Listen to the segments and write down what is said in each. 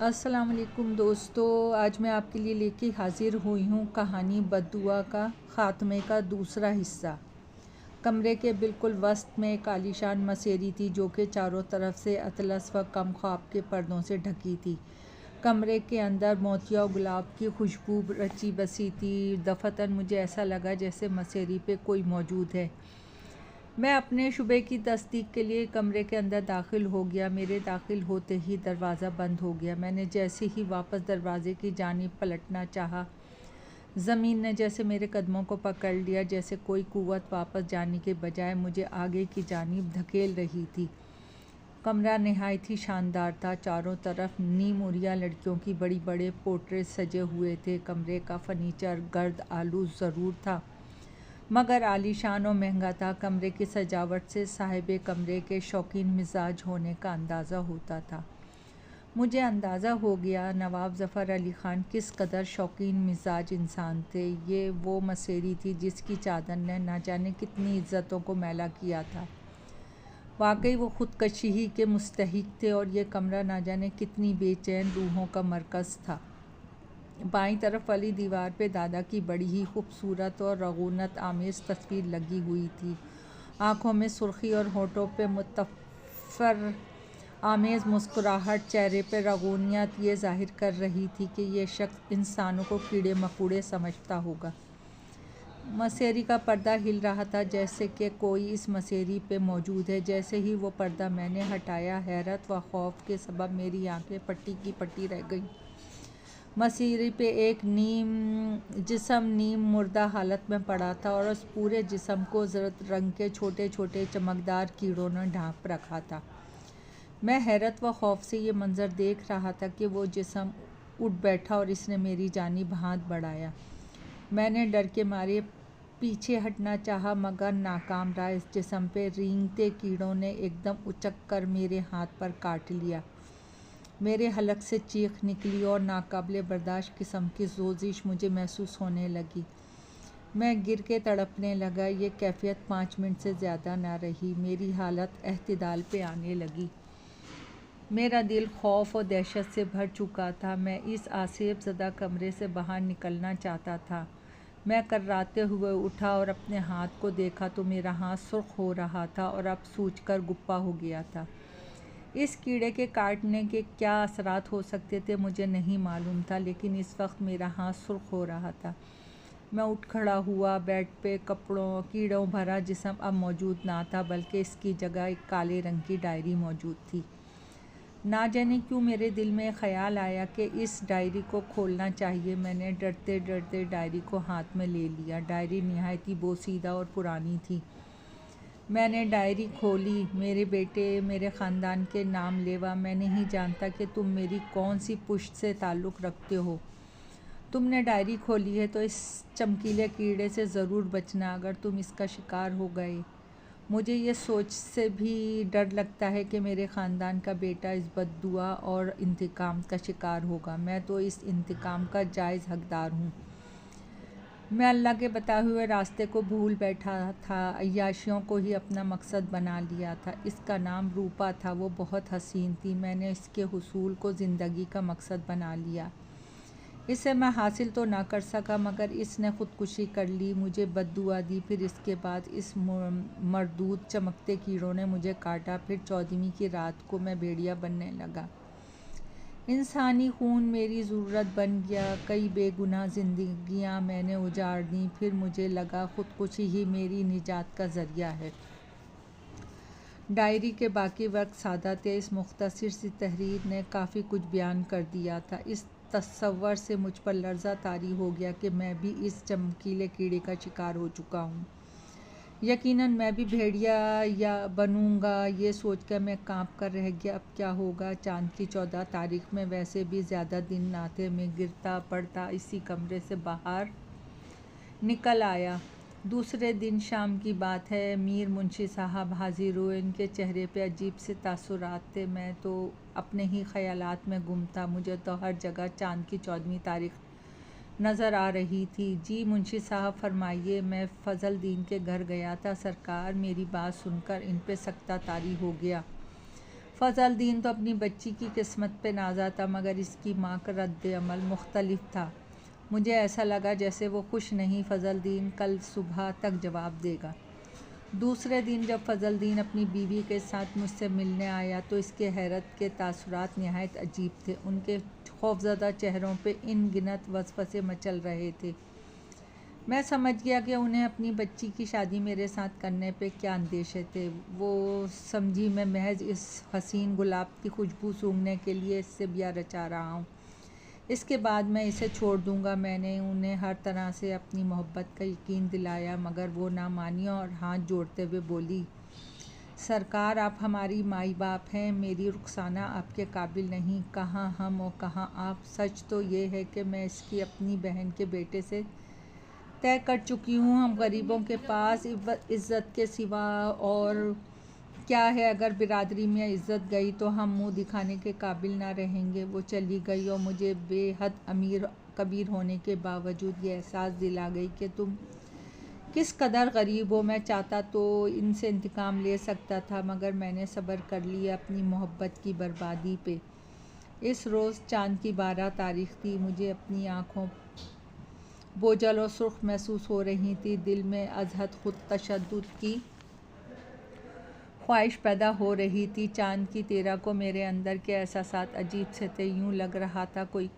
अस्सलाम वालेकुम दोस्तों, आज मैं आपके लिए लेके हाज़िर हुई हूँ कहानी बद्दुआ का ख़ात्मे का दूसरा हिस्सा। कमरे के बिल्कुल वस्त में एक आलीशान मसेरी थी जो कि चारों तरफ से अतलस व कम ख्वाब के पर्दों से ढकी थी। कमरे के अंदर मोतिया और गुलाब की खुशबू रची बसी थी। दफ़तन मुझे ऐसा लगा जैसे मसेरी पे कोई मौजूद है। मैं अपने शुबे की तस्दीक के लिए कमरे के अंदर दाखिल हो गया। मेरे दाखिल होते ही दरवाज़ा बंद हो गया। मैंने जैसे ही वापस दरवाज़े की जानिब पलटना चाहा, ज़मीन ने जैसे मेरे कदमों को पकड़ लिया, जैसे कोई कुव्वत वापस जाने के बजाय मुझे आगे की जानिब धकेल रही थी। कमरा नहायत ही शानदार था। चारों तरफ नीमुरिया लड़कियों की बड़ी बड़े पोर्ट्रेट सजे हुए थे। कमरे का फर्नीचर गर्द आलू ज़रूर था, मगर आलीशान और महंगा था। कमरे की सजावट से साहिब कमरे के शौकीन मिजाज होने का अंदाज़ा होता था। मुझे अंदाज़ा हो गया नवाब ज़फ़र अली ख़ान किस कदर शौकीन मिजाज इंसान थे। ये वो मसेरी थी जिसकी चादर ने ना जाने कितनी इज़्ज़तों को मैला किया था। वाकई वो ख़ुदकशी ही के मुस्तहिक थे और ये कमरा ना जाने कितनी बेचैन रूहों का मरकज़ था। बाईं तरफ वाली दीवार पे दादा की बड़ी ही खूबसूरत और रगूनत आमेज़ तस्वीर लगी हुई थी। आँखों में सुर्खी और होठों पे मुतफ़र आमेज़ मुस्कुराहट, चेहरे पे रगूनियत ये ज़ाहिर कर रही थी कि ये शख्स इंसानों को कीड़े मकोड़े समझता होगा। मसेरी का पर्दा हिल रहा था जैसे कि कोई इस मसेरी पे मौजूद है। जैसे ही वो पर्दा मैंने हटाया, हैरत व खौफ के सबब मेरी आंखें पट्टी की पट्टी रह गईं। मसेरी पे एक जिस्म नीम मुर्दा हालत में पड़ा था और उस पूरे जिस्म को ज़र्द रंग के छोटे छोटे चमकदार कीड़ों ने ढांप रखा था। मैं हैरत व खौफ से ये मंज़र देख रहा था कि वो जिस्म उठ बैठा और इसने मेरी जानिब हाथ बढ़ाया। मैंने डर के मारे पीछे हटना चाहा, मगर नाकाम रहा। इस जिस्म पे रेंगते कीड़ों ने एकदम उचक कर मेरे हाथ पर काट लिया। मेरे हलक से चीख निकली और नाकाबिले बर्दाश्त किस्म की सोजिश मुझे महसूस होने लगी। मैं गिर के तड़पने लगा। ये कैफियत 5 मिनट से ज़्यादा ना रही। मेरी हालत एहतिदाल पे आने लगी। मेरा दिल खौफ और दहशत से भर चुका था। मैं इस आसेब ज़दा कमरे से बाहर निकलना चाहता था। मैं कर्राते हुए उठा और अपने हाथ को देखा तो मेरा हाथ सुर्ख हो रहा था और अब सूजकर गुप्पा हो गया था। इस कीड़े के काटने के क्या असरात हो सकते थे मुझे नहीं मालूम था, लेकिन इस वक्त मेरा हाथ सुर्ख हो रहा था। मैं उठ खड़ा हुआ। बेड पे कीड़ों भरा जिस्म अब मौजूद ना था, बल्कि इसकी जगह एक काले रंग की डायरी मौजूद थी। ना जाने क्यों मेरे दिल में ख़याल आया कि इस डायरी को खोलना चाहिए। मैंने डरते डरते डायरी को हाथ में ले लिया। डायरी निहायत ही बोसीदा और पुरानी थी। मैंने डायरी खोली। मेरे बेटे, मेरे ख़ानदान के नाम लेवा। मैं नहीं जानता कि तुम मेरी कौन सी पुश्त से ताल्लुक़ रखते हो। तुमने डायरी खोली है तो इस चमकीले कीड़े से ज़रूर बचना अगर तुम इसका शिकार हो गए। मुझे ये सोच से भी डर लगता है कि मेरे ख़ानदान का बेटा इस बद्दुआ और इंतकाम का शिकार होगा। मैं तो इस इंतकाम का जायज़ हकदार हूँ। मैं अल्लाह के बताए हुए रास्ते को भूल बैठा था, अय्याशियों को ही अपना मकसद बना लिया था। इसका नाम रूपा था। वो बहुत हसीन थी। मैंने इसके हुसूल को ज़िंदगी का मकसद बना लिया। इसे मैं हासिल तो ना कर सका, मगर इसने ख़ुदकुशी कर ली, मुझे बद्दुआ दी। फिर इसके बाद इस मरदूद चमकते कीड़ों ने मुझे काटा। फिर 14वीं की रात को मैं भेड़िया बनने लगा। इंसानी खून मेरी ज़रूरत बन गया। कई बेगुनाह ज़िंदगियाँ मैंने उजाड़ दी। फिर मुझे लगा ख़ुदकुशी ही मेरी निजात का ज़रिया है। डायरी के बाकी वक्त सादा थे। इस मुख्तसर सी तहरीर ने काफ़ी कुछ बयान कर दिया था। इस तस्वर से मुझ पर लर्ज़ा तारी हो गया कि मैं भी इस चमकीले कीड़े का शिकार हो चुका हूँ। यकीनन मैं भी भेड़िया या बनूंगा। ये सोचकर मैं कांप कर रह गया। अब क्या होगा। चांद की 14 तारीख में वैसे भी ज़्यादा दिन ना थे। मैं गिरता पड़ता इसी कमरे से बाहर निकल आया। दूसरे दिन शाम की बात है। मीर मुंशी साहब हाजिर हुए। इनके चेहरे पे अजीब से तासुरात थे। मैं तो अपने ही ख़यालात में गुम था। मुझे तो हर जगह चांद की 14वीं तारीख नज़र आ रही थी। जी मुंशी साहब फरमाइए। मैं फजल दीन के घर गया था। सरकार, मेरी बात सुनकर इन पे सख्ता तारी हो गया। फजल दीन तो अपनी बच्ची की किस्मत पे नाज़ा था, मगर इसकी माँ का रद्द अमल मुख्तलिफ था। मुझे ऐसा लगा जैसे वो खुश नहीं, फजल दीन कल सुबह तक जवाब देगा। दूसरे दिन जब फजल दीन अपनी बीवी के साथ मुझसे मिलने आया तो इसके हैरत के तासुरात नहायत अजीब थे। उनके खौफज़दा चेहरों पे इन गिनत वसवसे मचल रहे थे। मैं समझ गया कि उन्हें अपनी बच्ची की शादी मेरे साथ करने पे क्या अंदेशे थे। वो समझी मैं महज इस हसीन गुलाब की खुशबू सूंघने के लिए इससे ब्याह रचा रहा हूँ। इसके बाद मैं इसे छोड़ दूँगा। मैंने उन्हें हर तरह से अपनी मोहब्बत का यकीन दिलाया, मगर वो ना मानी और हाथ जोड़ते हुए बोली, सरकार आप हमारी माई बाप हैं, मेरी रुखसाना आपके काबिल नहीं। कहाँ हम और कहाँ आप। सच तो ये है कि मैं इसकी अपनी बहन के बेटे से तय कर चुकी हूँ। हम गरीबों के पास इज़्ज़त के सिवा और क्या है। अगर बिरादरी में इज़्ज़त गई तो हम मुंह दिखाने के काबिल ना रहेंगे। वो चली गई और मुझे बेहद अमीर कबीर होने के बावजूद ये एहसास दिला गई कि तुम किस कदर गरीब हो। मैं चाहता तो इनसे इंतकाम ले सकता था, मगर मैंने सब्र कर लिया अपनी मोहब्बत की बर्बादी पे। इस रोज़ चाँद की 12 तारीख थी। मुझे अपनी आँखों बोझल और सुर्ख महसूस हो रही थी। दिल में अज़हद खुद तशद्दुद की ख्वाहिश पैदा हो रही थी। चाँद की 13 को मेरे अंदर के एहसासात अजीब से थे। यूँ लग रहा था कोई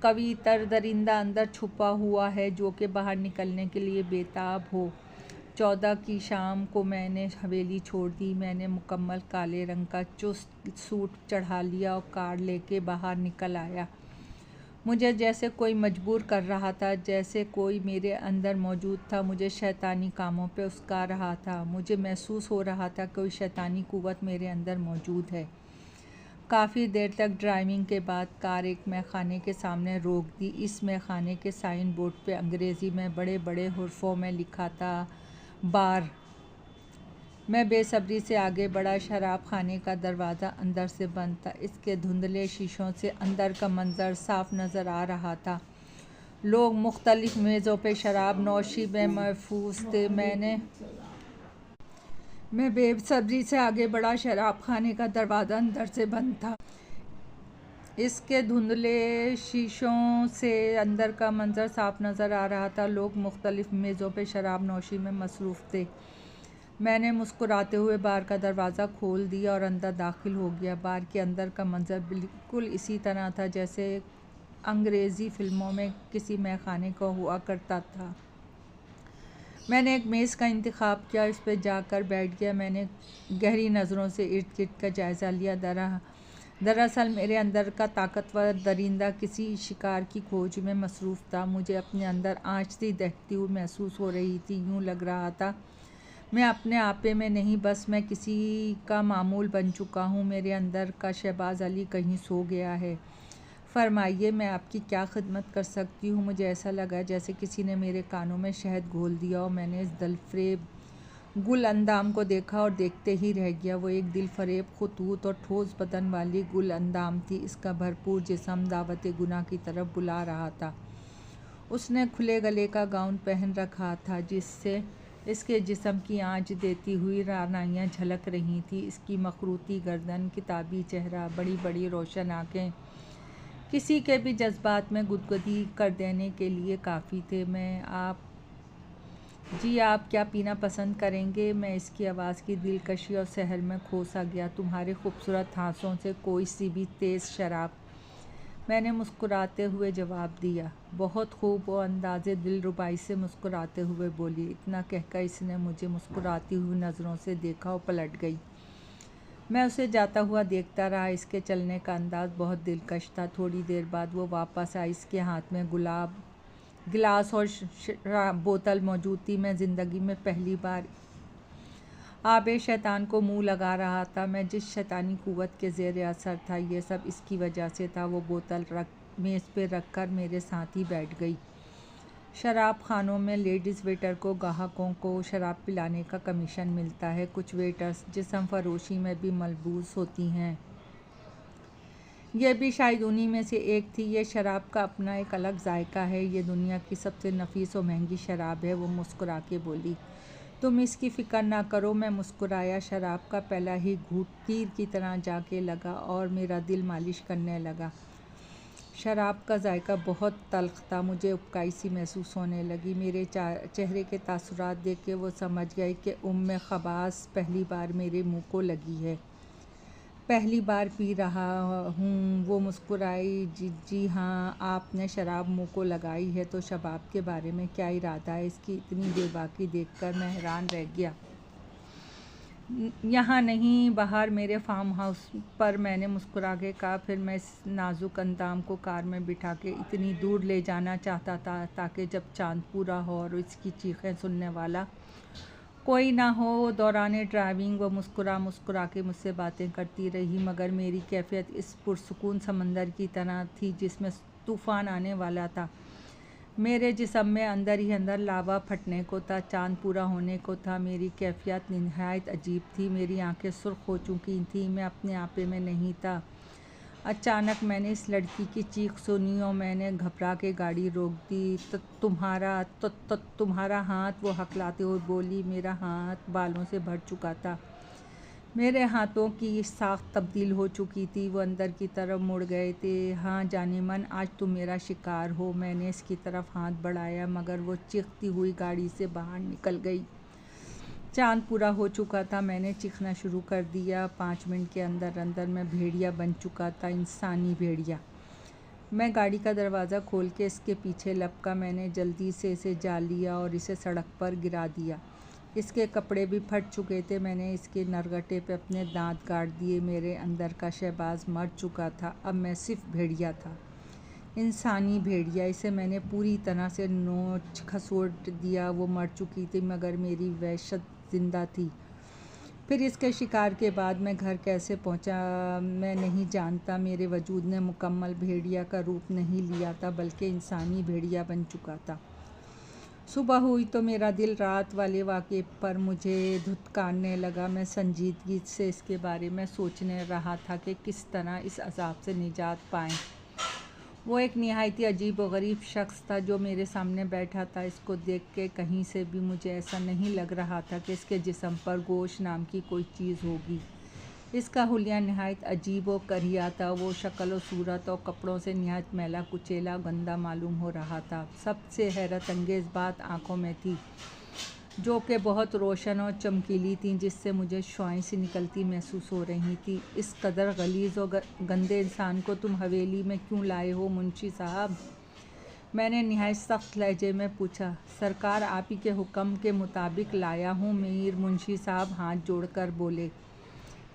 कवि तर दरिंदा अंदर छुपा हुआ है जो कि बाहर निकलने के लिए बेताब हो। 14 की शाम को मैंने हवेली छोड़ दी। मैंने मुकम्मल काले रंग का चुस्त सूट चढ़ा लिया और कार लेके बाहर निकल आया। मुझे जैसे कोई मजबूर कर रहा था, जैसे कोई मेरे अंदर मौजूद था मुझे शैतानी कामों पे उस्का रहा था। मुझे महसूस हो रहा था कोई शैतानी कुव्वत मेरे अंदर मौजूद है। काफ़ी देर तक ड्राइविंग के बाद कार एक मैखाने के सामने रोक दी। इस मैखाने के साइन बोर्ड पे अंग्रेज़ी में बड़े बड़े हुर्फों में लिखा था, बार। मैं बेसब्री से आगे बढ़ा। शराब खाने का दरवाज़ा अंदर से बंद था। इसके धुंधले शीशों से अंदर का मंजर साफ नज़र आ रहा था। लोग मुख्तलिफ मेज़ों पे शराब नौशी में महफूज थे। मैं बेसब्री से आगे बढ़ा। शराब खाने का दरवाज़ा अंदर से बंद था। इसके धुंधले शीशों से अंदर का मंजर साफ नज़र आ रहा था। लोग मुख्तलिफ मेज़ों पे शराब नौशी में मसरूफ़ थे। मैंने मुस्कुराते हुए बार का दरवाज़ा खोल दिया और अंदर दाखिल हो गया। बार के अंदर का मंजर बिल्कुल इसी तरह था जैसे अंग्रेज़ी फ़िल्मों में किसी मैखाने का हुआ करता था। मैंने एक मेज़ का इंतखाब किया, इस पर जाकर बैठ गया। मैंने गहरी नज़रों से इर्द गिर्द का जायज़ा लिया। दरअसल मेरे अंदर का ताकतवर दरिंदा किसी शिकार की खोज में मसरूफ़ था। मुझे अपने अंदर आँचती दहकती हुई महसूस हो रही थी। यूँ लग रहा था मैं अपने आपे में नहीं, बस मैं किसी का मामूल बन चुका हूँ। मेरे अंदर का शहबाज अली कहीं सो गया है। फरमाइए, मैं आपकी क्या खिदमत कर सकती हूँ। मुझे ऐसा लगा जैसे किसी ने मेरे कानों में शहद घोल दिया और मैंने इस दिलफरेब गुल अंदाम को देखा और देखते ही रह गया। वो एक दिलफरेब खतूत और ठोस बदन वाली गुल अंदाम थी। इसका भरपूर जिस्म दावत गुनाह की तरफ बुला रहा था। उसने खुले गले का गाउन पहन रखा था जिससे इसके जिस्म की आंच देती हुई रानाइयाँ झलक रही थी। इसकी मखरूती गर्दन, किताबी चेहरा, बड़ी बड़ी रोशन आँखें किसी के भी जज्बात में गुदगुदी कर देने के लिए काफ़ी थे। आप क्या पीना पसंद करेंगे? मैं इसकी आवाज़ की दिलकशी और सहर में खो सा गया। तुम्हारे खूबसूरत हाथों से कोई सी भी तेज़ शराब, मैंने मुस्कुराते हुए जवाब दिया। बहुत खूब, वो अंदाज़े दिलरुबाई से मुस्कुराते हुए बोली। इतना कहकर इसने मुझे मुस्कुराती हुई नज़रों से देखा और पलट गई। मैं उसे जाता हुआ देखता रहा। इसके चलने का अंदाज़ बहुत दिलकश था। थोड़ी देर बाद वो वापस आई। इसके हाथ में गिलास और बोतल मौजूद थी। मैं ज़िंदगी में पहली बार आबे शैतान को मुंह लगा रहा था। मैं जिस शैतानी कुव्वत के ज़ेर असर था, ये सब इसकी वजह से था। वो बोतल मेज़ पे रख कर मेरे साथ ही बैठ गई। शराब खानों में लेडीज़ वेटर को ग्राहकों को शराब पिलाने का कमीशन मिलता है। कुछ वेटर्स जिस्म फरोशी में भी मलबूस होती हैं। यह भी शायद उन्हीं में से एक थी। ये शराब का अपना एक अलग जायका है। ये दुनिया की सबसे नफीस और महंगी शराब है। वो मुस्कुरा के बोली। तुम इसकी फ़िक्र ना करो, मैं मुस्कुराया। शराब का पहला ही घूंट तीर की तरह जाके लगा और मेरा दिल मालिश करने लगा। शराब का जायका बहुत तल्ख़ था। मुझे उबकाई सी महसूस होने लगी। मेरे चेहरे के तासुरात देख के वो समझ गई कि ख़बास पहली बार मेरे मुंह को लगी है। पहली बार पी रहा हूँ। वो मुस्कुराई। जी हाँ, आपने शराब मुंह को लगाई है तो शबाब के बारे में क्या इरादा है? इसकी इतनी बेबाकी देखकर मैं हैरान रह गया। यहाँ नहीं, बाहर मेरे फार्म हाउस पर, मैंने मुस्कुरा के कहा। फिर मैं इस नाजुक अंदाम को कार में बिठा के इतनी दूर ले जाना चाहता था ताकि जब चांद पूरा हो और इसकी चीखें सुनने वाला कोई ना हो। दौरान ड्राइविंग वो मुस्कुरा के मुझसे बातें करती रही, मगर मेरी कैफियत इस पुरसुकून समंदर की तरह थी जिसमें तूफ़ान आने वाला था। मेरे जिस्म में अंदर ही अंदर लावा फटने को था, चांद पूरा होने को था। मेरी कैफियत निहायत अजीब थी। मेरी आंखें सुर्ख हो चुकी थीं। मैं अपने आपे में नहीं था। अचानक मैंने इस लड़की की चीख सुनी और मैंने घबरा के गाड़ी रोक दी। तुम्हारा हाथ, वो हकलाते हुए बोली। मेरा हाथ बालों से भर चुका था। मेरे हाथों की साख तब्दील हो चुकी थी। वो अंदर की तरफ मुड़ गए थे। हाँ जानेमन, आज तुम मेरा शिकार हो। मैंने इसकी तरफ हाथ बढ़ाया, मगर वो चीखती हुई गाड़ी से बाहर निकल गई। चांद पूरा हो चुका था। मैंने चीखना शुरू कर दिया। 5 मिनट के अंदर अंदर मैं भेड़िया बन चुका था, इंसानी भेड़िया। मैं गाड़ी का दरवाज़ा खोल के इसके पीछे लपका। मैंने जल्दी से इसे जाल लिया और इसे सड़क पर गिरा दिया। इसके कपड़े भी फट चुके थे। मैंने इसके नरगटे पे अपने दांत गाड़ दिए। मेरे अंदर का शहबाज मर चुका था। अब मैं सिर्फ भेड़िया था, इंसानी भेड़िया। इसे मैंने पूरी तरह से नोच खसोट दिया। वो मर चुकी थी, मगर मेरी वहशत जिंदा थी। फिर इसके शिकार के बाद मैं घर कैसे पहुंचा मैं नहीं जानता। मेरे वजूद ने मुकम्मल भेड़िया का रूप नहीं लिया था, बल्कि इंसानी भेड़िया बन चुका था। सुबह हुई तो मेरा दिल रात वाले वाक़े पर मुझे धुतकारने लगा। मैं संजीदगी से इसके बारे में सोचने रहा था कि किस तरह इस अज़ाब से निजात पाएँ। वो एक निहायती अजीब व गरीब शख्स था जो मेरे सामने बैठा था। इसको देख के कहीं से भी मुझे ऐसा नहीं लग रहा था कि इसके जिस्म पर गोश्त नाम की कोई चीज़ होगी। इसका हुलिया नहायत अजीब व करिया था। वो शक्ल व सूरत और कपड़ों से नहायत मैला कुचेला गंदा मालूम हो रहा था। सबसे हैरत अंगेज़ बात आँखों में थी, जो कि बहुत रोशन और चमकीली थी, जिससे मुझे शुआएं सी निकलती महसूस हो रही थी। इस कदर गलीज़ और गंदे इंसान को तुम हवेली में क्यों लाए हो मुंशी साहब? मैंने निहायत सख्त लहजे में पूछा। सरकार, आप ही के हुक्म के मुताबिक लाया हूँ, मीर मुंशी साहब हाथ जोड़कर बोले।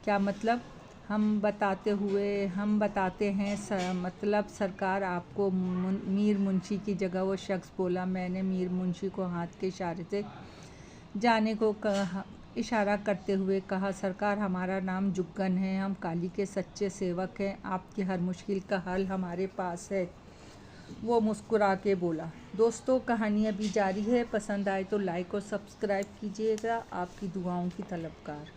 क्या मतलब? हम बताते हैं मतलब सरकार आपको। मीर मुंशी की जगह वो शख्स बोला। मैंने मीर मुंशी को हाथ के इशारे से जाने को इशारा करते हुए कहा, सरकार हमारा नाम जुग्गन है, हम काली के सच्चे सेवक हैं, आपकी हर मुश्किल का हल हमारे पास है। वो मुस्कुरा के बोला। दोस्तों, कहानी अभी जारी है। पसंद आए तो लाइक और सब्सक्राइब कीजिएगा। आपकी दुआओं की तलबगार।